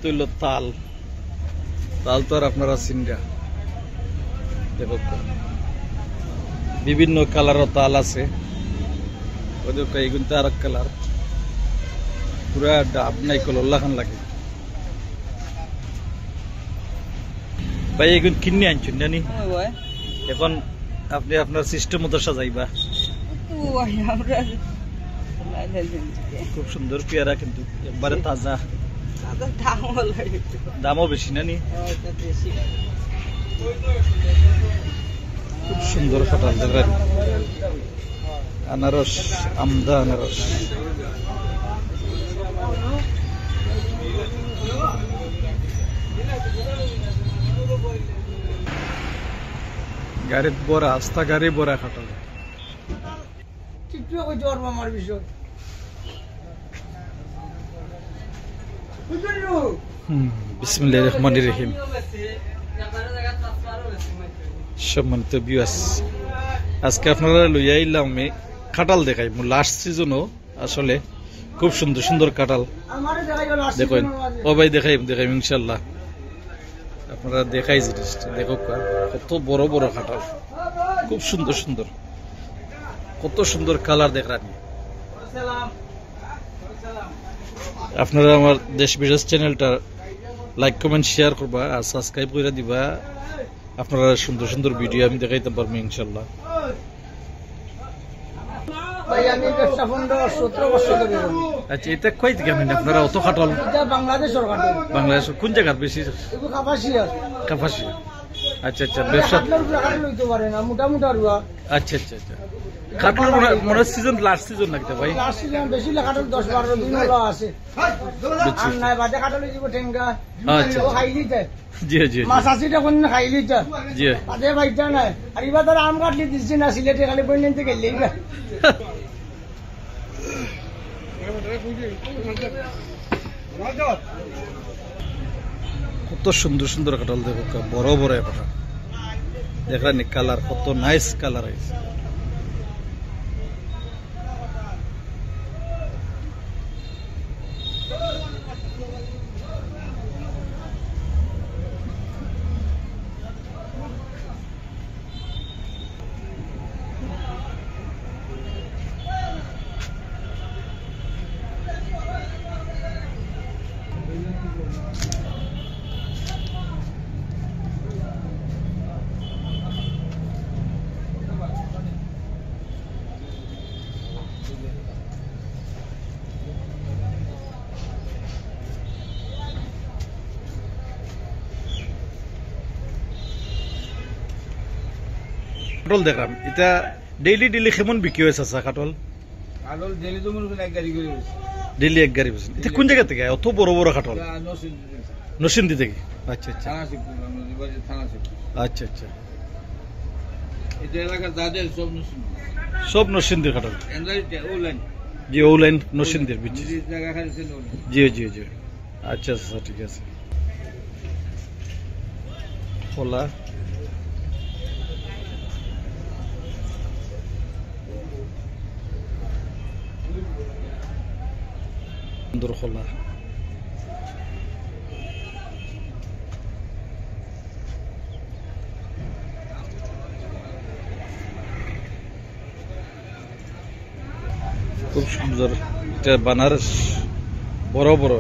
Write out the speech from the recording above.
হইল তাল তাল তো আর আপনারা চিনরা দেখো বিভিন্ন কালারের তাল আছে এইগুলো আর এক কালার পুরা ডাব নাইকল খান লাগে ভাই এগুলো কিনে আনছেন জানি এখন আপনি আপনার সিস্টেম মতো সাজাইবা খুব সুন্দর পেয়ারা কিন্তু একবারে তাজা দামও বেশি না নি খুব সুন্দর কাঁঠাল দেখেন আনারস আমদা আনারস গাড়ির বড়া আস্তা গাড়ি বড়া কাঁঠাল বিসমিল্লাহির রহমানির রহিম সম্মানিত ভিউয়ার্স আজকে আপনারা লইয়া আইলাম আমি কাঁঠাল দেখাই লাস্ট সিজনও আসলে খুব সুন্দর সুন্দর কাঁঠাল দেখেন ও ভাই দেখাইম ইনশাল্লাহ আপনারা দেখাই জিনিসটা দেখো কত বড় বড় কাঁঠাল খুব সুন্দর সুন্দর কত সুন্দর কালার দেখানি আপনারা আমার দেশ বিদেশ চ্যানেলটা লাইক কমেন্ট শেয়ার করবা আর সাবস্ক্রাইব করে দিবা আপনারা সুন্দর সুন্দর ভিডিও আমি দেখাইতে পারবো ইনশাল্লাহ আচ্ছা এটা কই থেকে আপনারা অত কাঁঠাল বাংলাদেশ কোন জায়গার বেশি কাপাসিয়া আচ্ছা আচ্ছা ব্যবসা আচ্ছা আচ্ছা আচ্ছা কাঁঠাল মনে সিজন লাস্ট সিজন লাগতে ভাই বেশি কাঁঠাল 10-12 দিন হলো আছে আর নাই বাদে কাঁঠাল দিব ঠেঙ্গা আচ্ছা খাইলি যায় জি জি মাছ আসিটা কোন খাইলি যা জি বাদে ভাইটা নাই আর ইবা ধর আম কাটলি দিছি না সিলেটে খালি বইনতে গেলেই না কত সুন্দর সুন্দর কাঁঠাল দেখো বড় বড় কাঁঠাল দেখলেন কালার কত নাইস কালার আছে কাটল দেখলাম এটা ডেইলি ডেইলি কেমন বিক্রি হয়েছে কাটল কাটল ডেইলি তো মনে এক গাড়ি করে ডেইলি এক গাড়ি বেশি এটা কোন জায়গা থেকে অত বড় বড় কাটল নরসিংদী থেকে আচ্ছা আচ্ছা আচ্ছা আচ্ছা এটা এলাকা যাদের সব নরসিংদীর কাটল জি ও লাইন নরসিংদীর বিচ জি জি জি আচ্ছা আচ্ছা ঠিক আছে খোলা সুন্দর খোলা খুব সুন্দর এটা বানারস বড় বড়